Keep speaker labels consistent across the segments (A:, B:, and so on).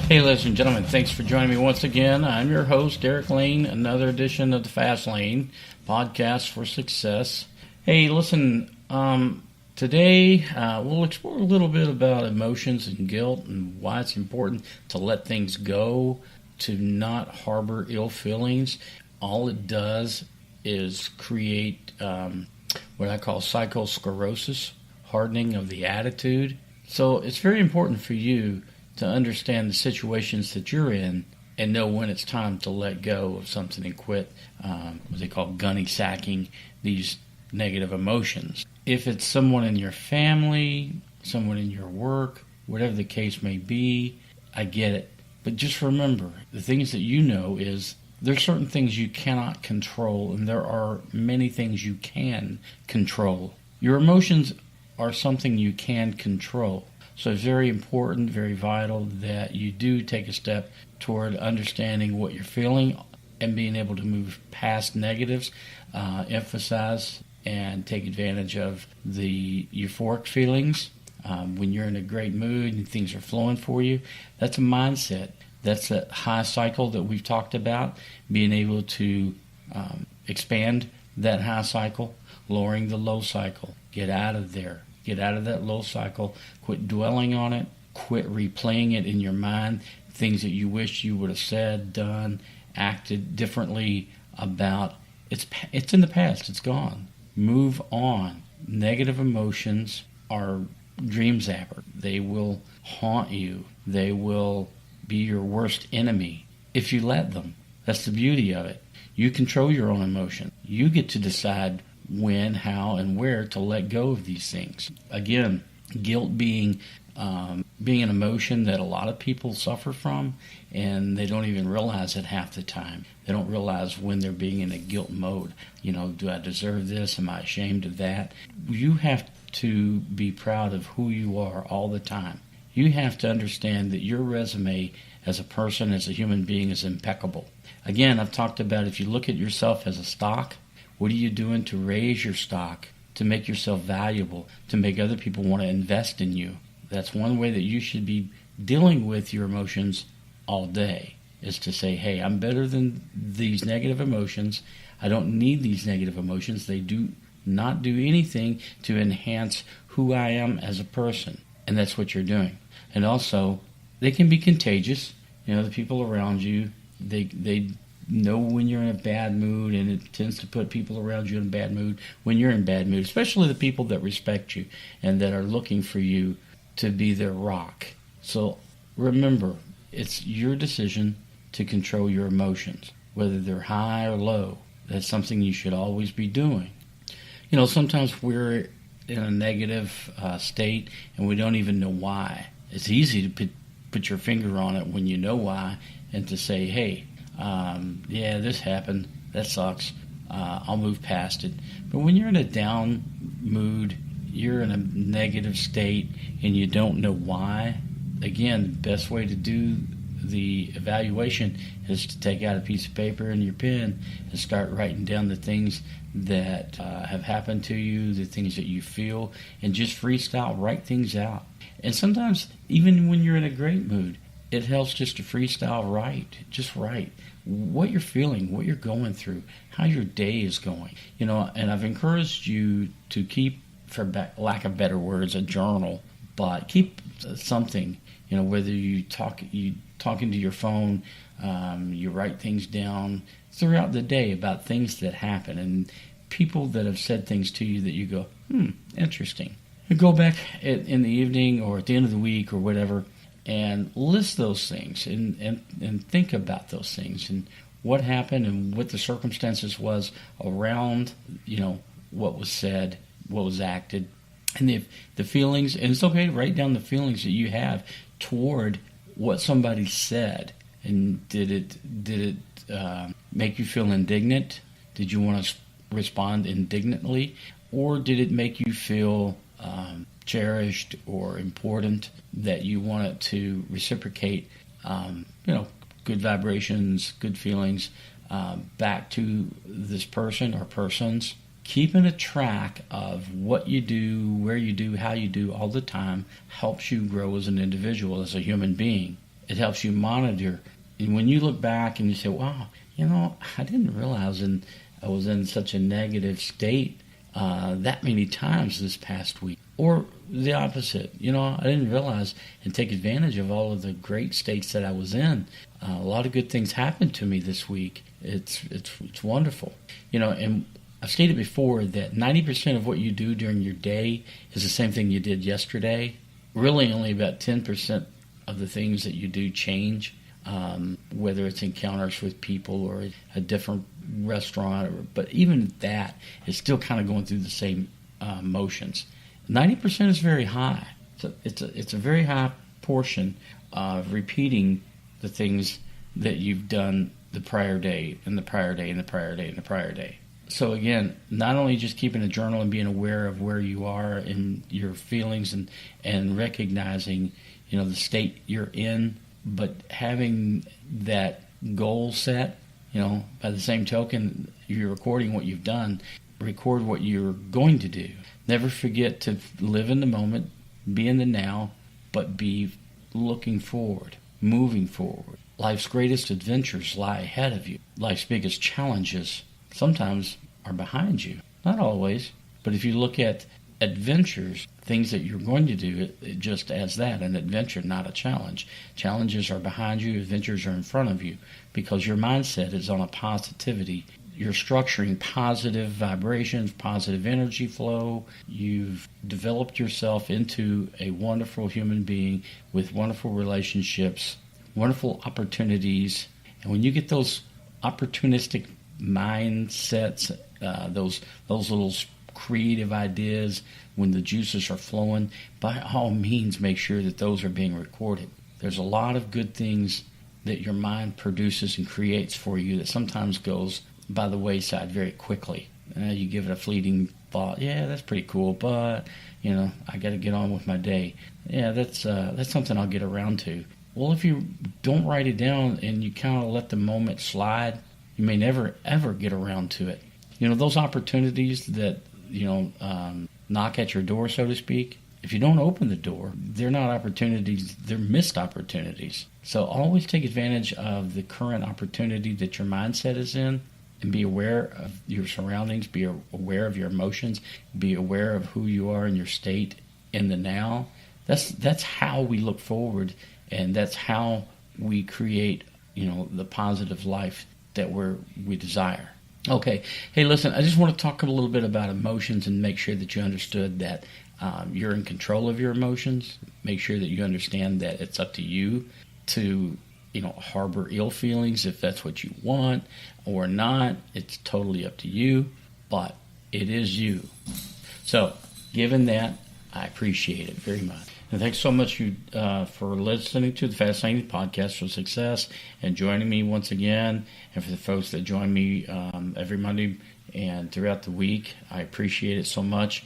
A: Hey, ladies and gentlemen, thanks for joining me once again. I'm your host, Derek Lane, another edition of the Fast Lane Podcast for Success. Hey, listen, today we'll explore a little bit about emotions and guilt and why it's important to let things go, to not harbor ill feelings. All it does is create what I call psychosclerosis, hardening of the attitude. So it's very important for you to understand the situations that you're in and know when it's time to let go of something and quit what they call gunny sacking these negative emotions. If it's someone in your family, someone in your work, whatever the case may be, I get it. But just remember, the things that you know is there's certain things you cannot control, and there are many things you can control. Your emotions are something you can control. So it's very important, very vital that you do take a step toward understanding what you're feeling and being able to move past negatives, emphasize and take advantage of the euphoric feelings. When you're in a great mood and things are flowing for you, that's a mindset. That's a high cycle that we've talked about, being able to expand that high cycle, lowering the low cycle, get out of there. Get out of that low cycle. Quit dwelling on it. Quit replaying it in your mind. Things that you wish you would have said, done, acted differently about. It's in the past. It's gone. Move on. Negative emotions are dream zapper. They will haunt you. They will be your worst enemy if you let them. That's the beauty of it. You control your own emotion. You get to decide when, how, and where to let go of these things. Again, guilt being an emotion that a lot of people suffer from, and they don't even realize it half the time. They don't realize when they're being in a guilt mode. You know, do I deserve this? Am I ashamed of that? You have to be proud of who you are all the time. You have to understand that your resume as a person, as a human being, is impeccable. Again, I've talked about if you look at yourself as a stock, what are you doing to raise your stock, to make yourself valuable, to make other people want to invest in you? That's one way that you should be dealing with your emotions all day, is to say, hey, I'm better than these negative emotions. I don't need these negative emotions. They do not do anything to enhance who I am as a person. And that's what you're doing. And also, they can be contagious. You know, the people around you, they know when you're in a bad mood, and it tends to put people around you in a bad mood when you're in bad mood, especially the people that respect you and that are looking for you to be their rock. So remember, it's your decision to control your emotions, whether they're high or low. That's something you should always be doing. You know, sometimes we're in a negative state and we don't even know why. It's easy to put your finger on it when you know why, and to say, hey, yeah, this happened. That sucks. I'll move past it. But when you're in a down mood, you're in a negative state, and you don't know why, again, the best way to do the evaluation is to take out a piece of paper and your pen and start writing down the things that have happened to you, the things that you feel, and just freestyle, write things out. And sometimes, even when you're in a great mood, it helps just to freestyle write. Just write what you're feeling, what you're going through, how your day is going. You know, and I've encouraged you to keep, for lack of better words, a journal, but keep something. You know, whether you talking to your phone, you write things down throughout the day about things that happen and people that have said things to you that you go, interesting. You go back in the evening or at the end of the week or whatever, and list those things and think about those things and what happened and what the circumstances was around, you know, what was said, what was acted, and the feelings. And it's okay to write down the feelings that you have toward what somebody said. And did it make you feel indignant? Did you want to respond indignantly, or did it make you feel cherished or important, that you wanted to reciprocate, good vibrations, good feelings back to this person or persons? Keeping a track of what you do, where you do, how you do all the time helps you grow as an individual, as a human being. It helps you monitor. And when you look back and you say, wow, I didn't realize I was in such a negative state that many times this past week. Or the opposite. I didn't realize and take advantage of all of the great states that I was in. A lot of good things happened to me this week. It's wonderful. And I've stated before that 90% of what you do during your day is the same thing you did yesterday. Really only about 10% of the things that you do change, whether it's encounters with people or a different restaurant. But even that is still kind of going through the same motions. 90% is very high. So it's a very high portion of repeating the things that you've done the prior day and the prior day and the prior day and the prior day. So again, not only just keeping a journal and being aware of where you are and your feelings and recognizing, the state you're in, but having that goal set, by the same token, you're recording what you've done, record what you're going to do. Never forget to live in the moment, be in the now, but be looking forward, moving forward. Life's greatest adventures lie ahead of you. Life's biggest challenges sometimes are behind you. Not always, but if you look at adventures, things that you're going to do, it just as that, an adventure, not a challenge. Challenges are behind you, adventures are in front of you, because your mindset is on a positivity. You're structuring positive vibrations, positive energy flow. You've developed yourself into a wonderful human being with wonderful relationships, wonderful opportunities. And when you get those opportunistic mindsets, those little creative ideas, when the juices are flowing, by all means make sure that those are being recorded. There's a lot of good things that your mind produces and creates for you that sometimes goes by the wayside very quickly. You give it a fleeting thought, yeah, that's pretty cool, but I got to get on with my day. Yeah, that's something I'll get around to. Well, if you don't write it down and you kind of let the moment slide, you may never ever get around to it. Those opportunities that knock at your door, so to speak. If you don't open the door, they're not opportunities, they're missed opportunities. So always take advantage of the current opportunity that your mindset is in, and be aware of your surroundings, be aware of your emotions, be aware of who you are in your state in the now. That's how we look forward, and that's how we create, the positive life that we desire. Okay. Hey, listen, I just want to talk a little bit about emotions and make sure that you understood that you're in control of your emotions. Make sure that you understand that it's up to you to, harbor ill feelings if that's what you want or not. It's totally up to you, but it is you. So, given that, I appreciate it very much. And thanks so much for listening to the Fast Lane Podcast for Success and joining me once again. And for the folks that join me every Monday and throughout the week, I appreciate it so much.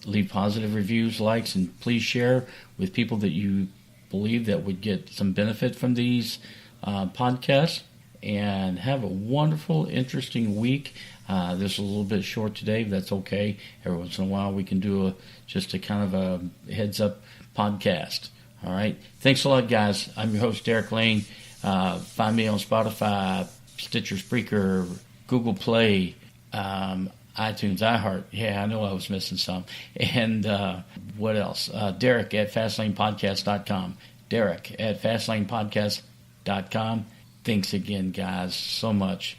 A: Leave positive reviews, likes, and please share with people that you believe that would get some benefit from these podcasts. And have a wonderful, interesting week. This is a little bit short today, but that's okay. Every once in a while we can do just a kind of a heads-up podcast. All right? Thanks a lot, guys. I'm your host, Derek Lane. Find me on Spotify, Stitcher, Spreaker, Google Play, iTunes, iHeart. Yeah, I know I was missing some. And what else? Derek at FastLanePodcast.com. Derek at FastLanePodcast.com. Thanks again, guys, so much.